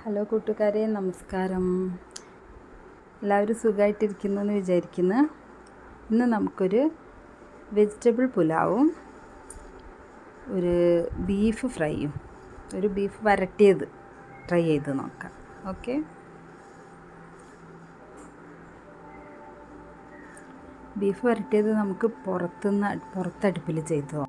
Hello കൂട്ടുകാരെ, നമസ്കാരം. എല്ലാവരും സുഖമായിട്ടിരിക്കുന്നു എന്ന് വിചാരിക്കുന്നു. ഇന്ന് നമുക്കൊരു വെജിറ്റബിൾ പുലാവും ഒരു ബീഫ് ഫ്രൈയും ഒരു ബീഫ് വരട്ടിയത് ട്രൈ ചെയ്ത് നോക്കാം. ഓക്കെ, ബീഫ് വരട്ടിയത് നമുക്ക് പുറത്തടുപ്പിൽ ചെയ്തു.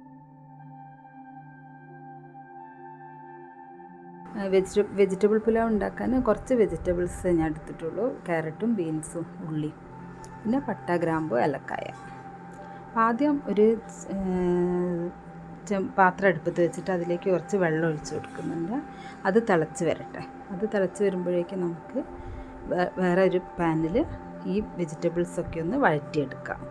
വെജിറ്റബിൾ പുലാവ് ഉണ്ടാക്കാൻ കുറച്ച് വെജിറ്റബിൾസ് ഞാൻ എടുത്തിട്ടുള്ളൂ. ക്യാരറ്റും ബീൻസും ഉള്ളിയും പിന്നെ പട്ട, ഗ്രാമ്പു, ഏലക്കായ. ആദ്യം ഒരു പാത്രം അടുപ്പത്ത് വെച്ചിട്ട് അതിലേക്ക് കുറച്ച് വെള്ളം ഒഴിച്ച് കൊടുക്കുന്നുണ്ട്. അത് തിളച്ച് വരട്ടെ. അത് തിളച്ച് വരുമ്പോഴേക്കും നമുക്ക് വേറെ ഒരു പാനിൽ ഈ വെജിറ്റബിൾസൊക്കെ ഒന്ന് വഴറ്റിയെടുക്കാം.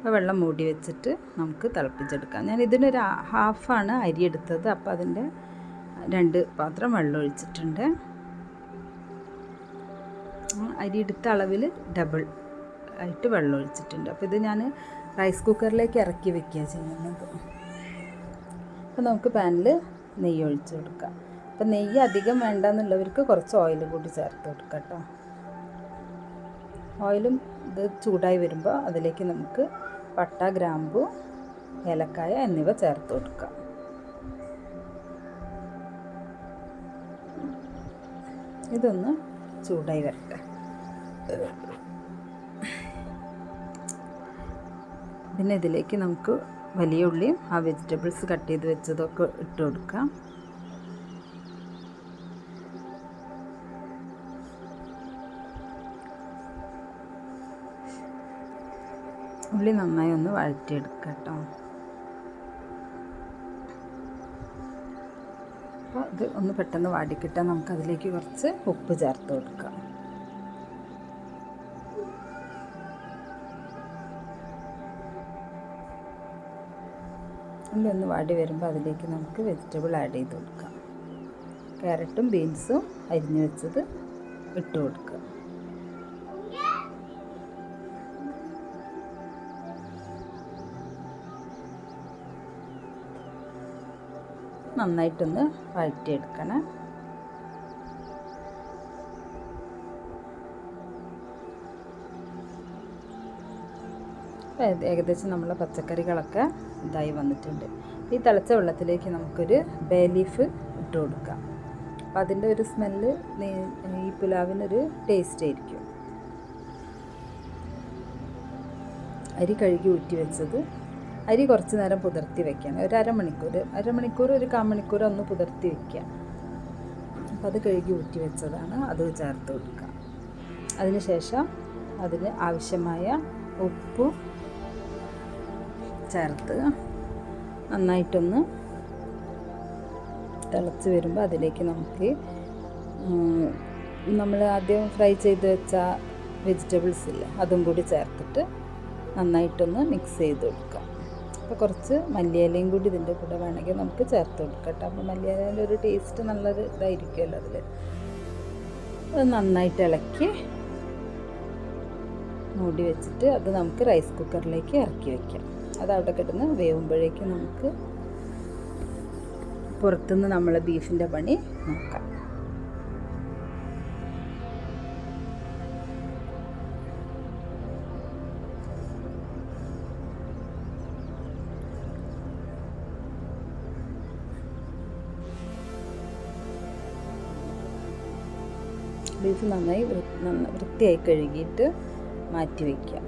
അപ്പോൾ വെള്ളം മൂടി വെച്ചിട്ട് നമുക്ക് തിളപ്പിച്ചെടുക്കാം. ഞാൻ ഇതിനൊരു ഹാഫാണ് അരി എടുത്തത്. അപ്പോൾ അതിൻ്റെ 2 പാത്രം വെള്ളം ഒഴിച്ചിട്ടുണ്ട്. അരി എടുത്ത അളവിൽ ഡബിൾ ആയിട്ട് വെള്ളം ഒഴിച്ചിട്ടുണ്ട്. അപ്പോൾ ഇത് ഞാൻ റൈസ് കുക്കറിലേക്ക് ഇറക്കി വെക്കുക ചെയ്യുന്നത്. അപ്പോൾ നമുക്ക് പാനിൽ നെയ്യ് ഒഴിച്ച് കൊടുക്കാം. അപ്പോൾ നെയ്യ് അധികം വേണ്ടെന്നുള്ളവർക്ക് കുറച്ച് ഓയിൽ കൂടി ചേർത്ത് കൊടുക്കാം കേട്ടോ. ഓയിലും ഇത് ചൂടായി വരുമ്പോൾ അതിലേക്ക് നമുക്ക് പട്ട, ഗ്രാമ്പു, ഏലക്കായ എന്നിവ ചേർത്ത് കൊടുക്കാം. ഇതൊന്ന് ചൂടായി വരട്ടെ. പിന്നെ ഇതിലേക്ക് നമുക്ക് വലിയ ഉള്ളിയും ആ വെജിറ്റബിൾസ് കട്ട് ചെയ്ത് വെച്ചതൊക്കെ ഇട്ട് കൊടുക്കാം. ഉള്ളി നന്നായി ഒന്ന് വഴറ്റിയെടുക്കാം കേട്ടോ. അപ്പോൾ ഇത് ഒന്ന് പെട്ടെന്ന് വാടിക്കിട്ടാൽ നമുക്ക് അതിലേക്ക് കുറച്ച് ഉപ്പ് ചേർത്ത് കൊടുക്കാം. ഉള്ളി ഒന്ന് വാടി വരുമ്പോൾ അതിലേക്ക് നമുക്ക് വെജിറ്റബിൾ ആഡ് ചെയ്ത് കൊടുക്കാം. ക്യാരറ്റും ബീൻസും അരിഞ്ഞു വെച്ചത് ഇട്ട് കൊടുക്കുക. നന്നായിട്ടൊന്ന് വഴറ്റിയെടുക്കണം. ഏകദേശം നമ്മളെ പച്ചക്കറികളൊക്കെ ഇതായി വന്നിട്ടുണ്ട്. ഈ തിളച്ച വെള്ളത്തിലേക്ക് നമുക്കൊരു ബേ ലീഫ് ഇട്ട് കൊടുക്കാം. അപ്പോൾ അതിൻ്റെ ഒരു സ്മെല്ല് ഈ പുലാവിനൊരു ടേസ്റ്റ് ആയിരിക്കും. അരി കഴുകി ഊറ്റി വെച്ചത്. അരി കുറച്ച് നേരം പുതിർത്തി വെക്കണം. ഒരു അരമണിക്കൂർ ഒരു കാമണിക്കൂർ ഒന്ന് പുതിർത്തി വയ്ക്കുക. അപ്പോൾ അത് കഴുകി ഊറ്റി വെച്ചതാണ്. അത് ചേർത്ത് കൊടുക്കുക. അതിനുശേഷം അതിന് ആവശ്യമായ ഉപ്പും ചേർത്ത് നന്നായിട്ടൊന്ന് തിളച്ച് വരുമ്പോൾ അതിലേക്ക് നമുക്ക് നമ്മൾ ആദ്യം ഫ്രൈ ചെയ്ത് വെച്ച വെജിറ്റബിൾസ് ഇല്ലേ, അതും കൂടി ചേർത്തിട്ട് നന്നായിട്ടൊന്ന് മിക്സ് ചെയ്ത് കൊടുക്കാം. അപ്പോൾ കുറച്ച് മല്ലിയിലയും കൂടി ഇതിൻ്റെ കൂടെ വേണമെങ്കിൽ നമുക്ക് ചേർത്ത് കൊടുക്കാം കേട്ടോ. അപ്പോൾ മല്ലിയിലേൻ്റെ ഒരു ടേസ്റ്റ് നല്ലൊരു ഇതായിരിക്കുമല്ലോ അതിൽ. അത് നന്നായിട്ട് ഇളക്കി മൂടി വെച്ചിട്ട് അത് നമുക്ക് റൈസ് കുക്കറിലേക്ക് ഇറക്കി വയ്ക്കാം. അത് അവിടെ കിടന്ന് വേവുമ്പോഴേക്കും നമുക്ക് പുറത്തുനിന്ന് നമ്മൾ ബീഫിൻ്റെ പണി നോക്കാം. ബീഫ് നന്നായി വൃത്തിയായി കഴുകിയിട്ട് മാറ്റി വയ്ക്കുക.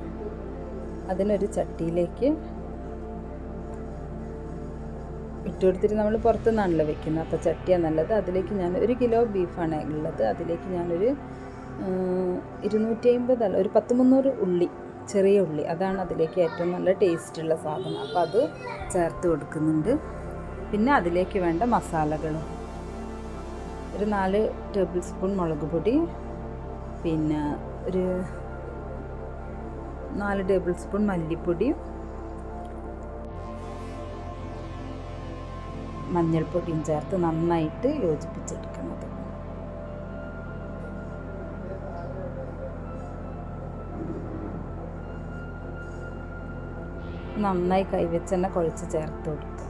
അതിനൊരു ചട്ടിയിലേക്ക് ഇട്ട് കൊടുത്തിട്ട് നമ്മൾ പുറത്തുനിന്നാണല്ലോ വെക്കുന്നത്. അപ്പോൾ ചട്ടിയാണ് നല്ലത്. അതിലേക്ക് ഞാൻ 1 കിലോ ബീഫാണ് ഉള്ളത്. അതിലേക്ക് ഞാനൊരു 250 അല്ല, ഒരു 10-300 ഉള്ളി, ചെറിയ ഉള്ളി, അതാണ് അതിലേക്ക് ഏറ്റവും നല്ല ടേസ്റ്റുള്ള സാധനം. അപ്പോൾ അത് ചേർത്ത് കൊടുക്കുന്നുണ്ട്. പിന്നെ അതിലേക്ക് വേണ്ട മസാലകളും ഒരു 4 ടേബിൾ സ്പൂൺ മുളക് പൊടി, പിന്നെ ഒരു 4 ടേബിൾ സ്പൂൺ മല്ലിപ്പൊടി, മഞ്ഞൾപ്പൊടിയും ചേർത്ത് നന്നായിട്ട് യോജിപ്പിച്ചെടുക്കുന്നത്. നന്നായി കൈവച്ച് തന്നെ കുഴച്ച് ചേർത്ത് കൊടുക്കുക.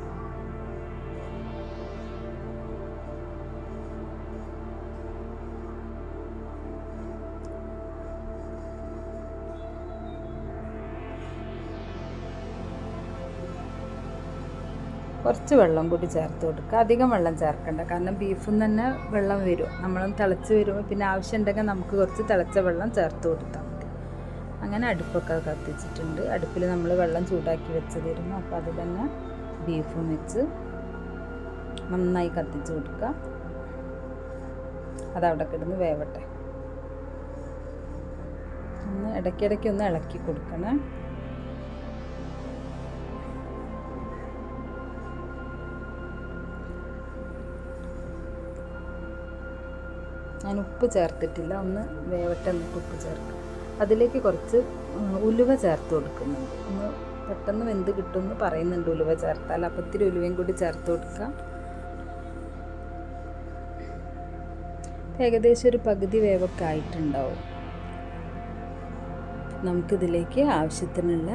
കുറച്ച് വെള്ളം കൂടി ചേർത്ത് കൊടുക്കുക. അധികം വെള്ളം ചേർക്കണ്ട, കാരണം ബീഫിൽ നിന്ന് തന്നെ വെള്ളം വരും. നമ്മളൊന്ന് തിളച്ച് വരുമ്പോൾ പിന്നെ ആവശ്യമുണ്ടെങ്കിൽ നമുക്ക് കുറച്ച് തിളച്ച വെള്ളം ചേർത്ത് കൊടുത്താൽ മതി. അങ്ങനെ അടുപ്പൊക്കെ കത്തിച്ചിട്ടുണ്ട്. അടുപ്പിൽ നമ്മൾ വെള്ളം ചൂടാക്കി വെച്ചതായിരുന്നു. അപ്പോൾ അതിൽ തന്നെ ബീഫും വെച്ച് നന്നായി കത്തിച്ച് കൊടുക്കുക. അതവിടെ കിടന്ന് വേവട്ടെ. ഒന്ന് ഇടയ്ക്കിടയ്ക്ക് ഒന്ന് ഇളക്കി കൊടുക്കണം. ഞാൻ ഉപ്പ് ചേർത്തിട്ടില്ല, ഒന്ന് വേവട്ടെ എന്നിട്ട് ഉപ്പ് ചേർക്കും. അതിലേക്ക് കുറച്ച് ഉലുവ ചേർത്ത് കൊടുക്കുന്നുണ്ട്. ഒന്ന് പെട്ടെന്ന് വെന്ത് കിട്ടുമെന്ന് പറയുന്നുണ്ട് ഉലുവ ചേർത്താൽ. അപ്പോൾ ഇത്തിരി ഉലുവയും കൂടി ചേർത്ത് കൊടുക്കാം. ഏകദേശം ഒരു പകുതി വേവൊക്കെ ആയിട്ടുണ്ടാവും. നമുക്കിതിലേക്ക് ആവശ്യത്തിനുള്ള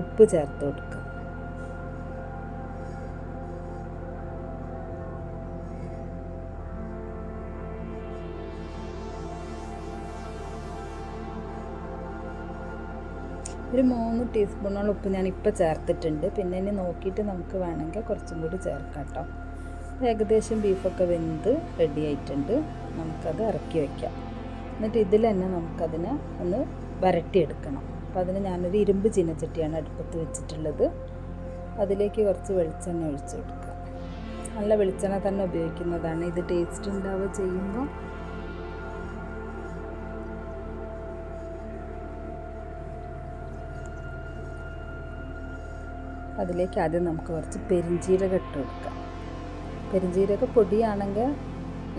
ഉപ്പ് ചേർത്ത് കൊടുക്കാം. ഒരു 3 ടീസ്പൂണോളം ഉപ്പ് ഞാനിപ്പോൾ ചേർത്തിട്ടുണ്ട്. പിന്നെ ഇനി നോക്കിയിട്ട് നമുക്ക് വേണമെങ്കിൽ കുറച്ചും കൂടി ചേർക്കാം കേട്ടോ. ഏകദേശം ബീഫൊക്കെ വെന്ത് റെഡി ആയിട്ടുണ്ട്. നമുക്കത് ഇറക്കി വയ്ക്കാം. എന്നിട്ട് ഇതിൽ തന്നെ നമുക്കതിനെ ഒന്ന് വരട്ടിയെടുക്കണം. അപ്പോൾ അതിന് ഞാനൊരു ഇരുമ്പ് ചീനച്ചട്ടിയാണ് അടുപ്പത്ത് വെച്ചിട്ടുള്ളത്. അതിലേക്ക് കുറച്ച് വെളിച്ചെണ്ണ ഒഴിച്ച് കൊടുക്കുക. നല്ല വെളിച്ചെണ്ണ തന്നെ ഉപയോഗിക്കുന്നതാണ് ഇത് ടേസ്റ്റ് ഉണ്ടാവുക ചെയ്യുമ്പോൾ. അതിലേക്ക് ആദ്യം നമുക്ക് കുറച്ച് പെരിഞ്ജീരകം ഇട്ട് കൊടുക്കാം. പെരിഞ്ജീരക പൊടിയാണെങ്കിൽ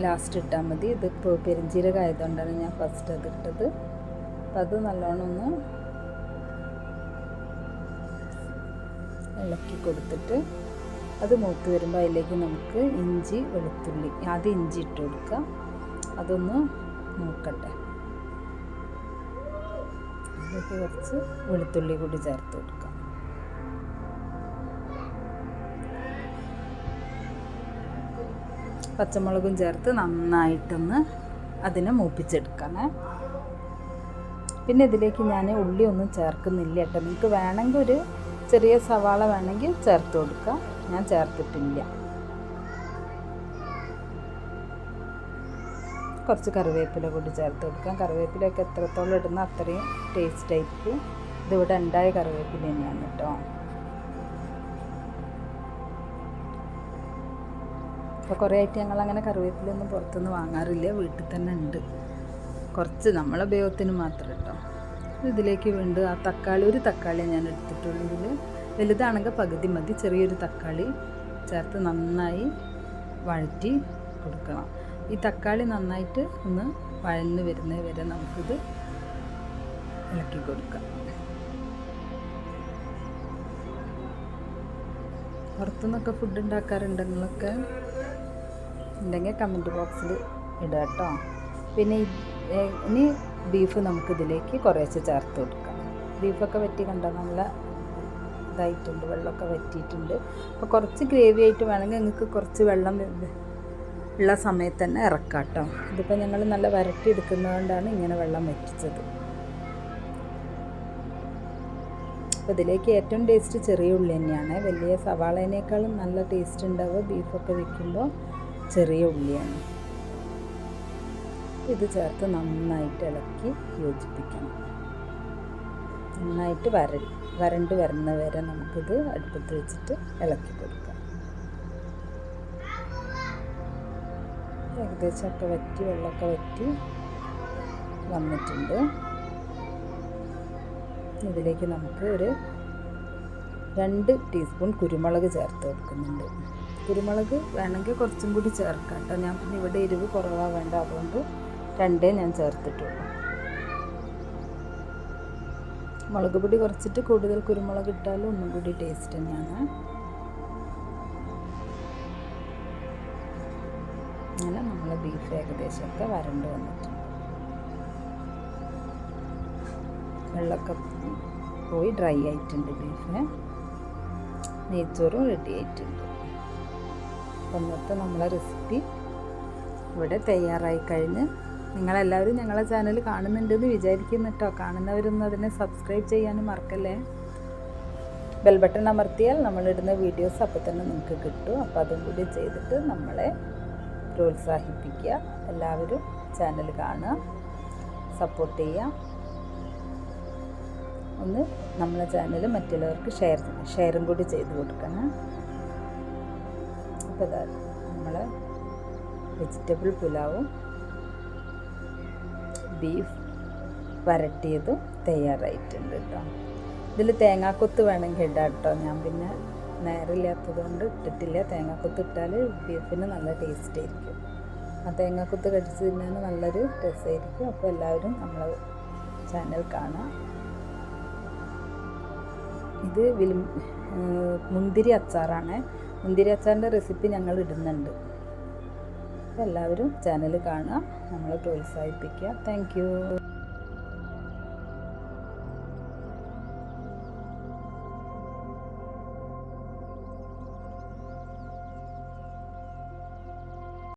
ലാസ്റ്റ് ഇട്ടാൽ മതി. ഇതിപ്പോൾ പെരിഞ്ജീരകം ആയതുകൊണ്ടാണ് ഞാൻ ഫസ്റ്റ് അത് ഇട്ടത്. അപ്പം അത് നല്ലോണം ഒന്ന് ഇളക്കി കൊടുത്തിട്ട് അത് മൂത്ത് വരുമ്പോൾ അതിലേക്ക് നമുക്ക് ഇഞ്ചി വെളുത്തുള്ളി, ആദ്യം ഇഞ്ചി ഇട്ട് കൊടുക്കുക. അതൊന്ന് മൂക്കട്ടെ. അതിലേക്ക് കുറച്ച് വെളുത്തുള്ളി കൂടി ചേർത്ത് കൊടുക്കാം. പച്ചമുളകും ചേർത്ത് നന്നായിട്ടൊന്ന് അതിനെ മൂപ്പിച്ചെടുക്കണേ. പിന്നെ ഇതിലേക്ക് ഞാൻ ഉള്ളി ഒന്നും ചേർക്കുന്നില്ല കേട്ടോ. നിങ്ങൾക്ക് വേണമെങ്കിൽ ഒരു ചെറിയ സവാള വേണമെങ്കിൽ ചേർത്ത് കൊടുക്കാം. ഞാൻ ചേർത്തിട്ടില്ല. കുറച്ച് കറിവേപ്പില കൂടി ചേർത്ത് കൊടുക്കാം. കറിവേപ്പിലയൊക്കെ എത്രത്തോളം ഇടുന്ന അത്രയും ടേസ്റ്റ് ആയിരിക്കും. ഇതിവിടെ ഉണ്ടായ കറിവേപ്പില തന്നെയാണ് കേട്ടോ. അപ്പോൾ കുറേ ആയിട്ട് ഞങ്ങളങ്ങനെ കറിവേപ്പിലൊന്നും പുറത്തുനിന്ന് വാങ്ങാറില്ല, വീട്ടിൽ തന്നെ ഉണ്ട്. കുറച്ച് നമ്മളെ ഉപയോഗത്തിന് മാത്രം കേട്ടോ. ഇതിലേക്ക് വേണ്ട ആ തക്കാളി, ഒരു തക്കാളിയാണ് ഞാൻ എടുത്തിട്ടുള്ളൂ. ഇതിൽ വലുതാണെങ്കിൽ പകുതി മതി. ചെറിയൊരു തക്കാളി ചേർത്ത് നന്നായി വഴറ്റി കൊടുക്കണം. ഈ തക്കാളി നന്നായിട്ട് ഒന്ന് വഴന്ന് വരുന്നത് വരെ നമുക്കിത് ഇളക്കി കൊടുക്കാം. പുറത്തുനിന്നൊക്കെ ഫുഡ് ഉണ്ടാക്കാറുണ്ടെങ്കിലൊക്കെ ഉണ്ടെങ്കിൽ കമൻറ്റ് ബോക്സിൽ ഇടുക കേട്ടോ. പിന്നെ ഇനി ബീഫ് നമുക്കിതിലേക്ക് കുറേശ്ശെ ചേർത്ത് കൊടുക്കാം. ബീഫൊക്കെ വറ്റി കണ്ടാൽ നല്ല ഇതായിട്ടുണ്ട്, വെള്ളമൊക്കെ വറ്റിയിട്ടുണ്ട്. അപ്പോൾ കുറച്ച് ഗ്രേവി ആയിട്ട് വേണമെങ്കിൽ നിങ്ങൾക്ക് കുറച്ച് വെള്ളം ഉള്ള സമയത്ത് തന്നെ ഇറക്കാം കേട്ടോ. ഇതിപ്പോൾ ഞങ്ങൾ നല്ല വരട്ടി എടുക്കുന്നതുകൊണ്ടാണ് ഇങ്ങനെ വെള്ളം വറ്റിച്ചത്. അപ്പോൾ ഇതിലേക്ക് ഏറ്റവും ടേസ്റ്റ് ചെറിയ ഉള്ളി തന്നെയാണ്. വലിയ സവാളേനേക്കാളും നല്ല ടേസ്റ്റ് ഉണ്ടാവുക ബീഫൊക്കെ വെക്കുമ്പോൾ ചെറിയ ഉള്ളിയാണ്. ഇത് ചേർത്ത് നന്നായിട്ട് ഇളക്കി യോജിപ്പിക്കണം. നന്നായിട്ട് വരണ്ട് വരുന്ന വരെ നമുക്കിത് അടുപ്പത്ത് വെച്ചിട്ട് ഇളക്കി കൊടുക്കാം. ഏകദേശമൊക്കെ വറ്റി, വെള്ളമൊക്കെ വറ്റി വന്നിട്ടുണ്ട്. ഇതിലേക്ക് നമുക്ക് ഒരു 2 ടീസ്പൂൺ കുരുമുളക് ചേർത്ത് കൊടുക്കുന്നുണ്ട്. കുരുമുളക് വേണമെങ്കിൽ കുറച്ചും കൂടി ചേർക്കാം കേട്ടോ. ഞാൻ പിന്നെ ഇവിടെ എരിവ് കുറവാണ് വേണ്ട, അതുകൊണ്ട് 2 ഞാൻ ചേർത്തിട്ടുള്ളൂ. മുളക് പൊടി കുറച്ചിട്ട് കൂടുതൽ കുരുമുളക് ഇട്ടാലും ഒന്നും കൂടി ടേസ്റ്റ് തന്നെയാണ്. അങ്ങനെ നമ്മൾ ബീഫ് ഏകദേശമൊക്കെ വരണ്ട് വന്നിട്ടുണ്ട്. വെള്ളമൊക്കെ പോയി ഡ്രൈ ആയിട്ടുണ്ട് ബീഫ്. നെയ്ച്ചോറും റെഡി ആയിട്ടുണ്ട്. ഇന്നത്തെ നമ്മളെ റെസിപ്പി ഇവിടെ തയ്യാറായി കഴിഞ്ഞ്. നിങ്ങളെല്ലാവരും ഞങ്ങളെ ചാനൽ കാണുന്നുണ്ടെന്ന് വിചാരിക്കുന്നു കേട്ടോ. കാണുന്നവരൊന്നും അതിനെ സബ്സ്ക്രൈബ് ചെയ്യാനും മറക്കല്ലേ. ബെൽ ബട്ടൺ അമർത്തിയാൽ നമ്മളിടുന്ന വീഡിയോസ് അപ്പോൾ തന്നെ നിങ്ങൾക്ക് കിട്ടും. അപ്പോൾ അതും കൂടി ചെയ്തിട്ട് നമ്മളെ പ്രോത്സാഹിപ്പിക്കുക. എല്ലാവരും ചാനൽ കാണുക, സപ്പോർട്ട് ചെയ്യുക. ഒന്ന് നമ്മളെ ചാനൽ മറ്റുള്ളവർക്ക് ഷെയറും കൂടി ചെയ്ത് കൊടുക്കണം. അപ്പോൾ ഇതാ നമ്മളെ വെജിറ്റബിൾ പുലാവും ബീഫ് വരട്ടിയതും തയ്യാറായിട്ടുണ്ട് കേട്ടോ. ഇതിൽ തേങ്ങാക്കൊത്ത് വേണമെങ്കിൽ ഇടാം കേട്ടോ. ഞാൻ പിന്നെ നേരമില്ലാത്തത് കൊണ്ട് ഇട്ടിട്ടില്ല. തേങ്ങാക്കൊത്ത് ഇട്ടാൽ ബീഫിന് നല്ല ടേസ്റ്റ് ആയിരിക്കും. ആ തേങ്ങാക്കൊത്ത് കടിച്ച് തിന്നാൻ നല്ലൊരു രസമായിരിക്കും. അപ്പോൾ എല്ലാവരും നമ്മളെ ചാനൽ കാണാം. ഇത് മുന്തിരി അച്ചാറാണ്. മുന്തിരി അച്ചാറിൻ്റെ റെസിപ്പി ഞങ്ങൾ ഇടുന്നുണ്ട്. അപ്പോൾ എല്ലാവരും ചാനൽ കാണുക, നമ്മളെ പ്രോത്സാഹിപ്പിക്കുക. Thank you.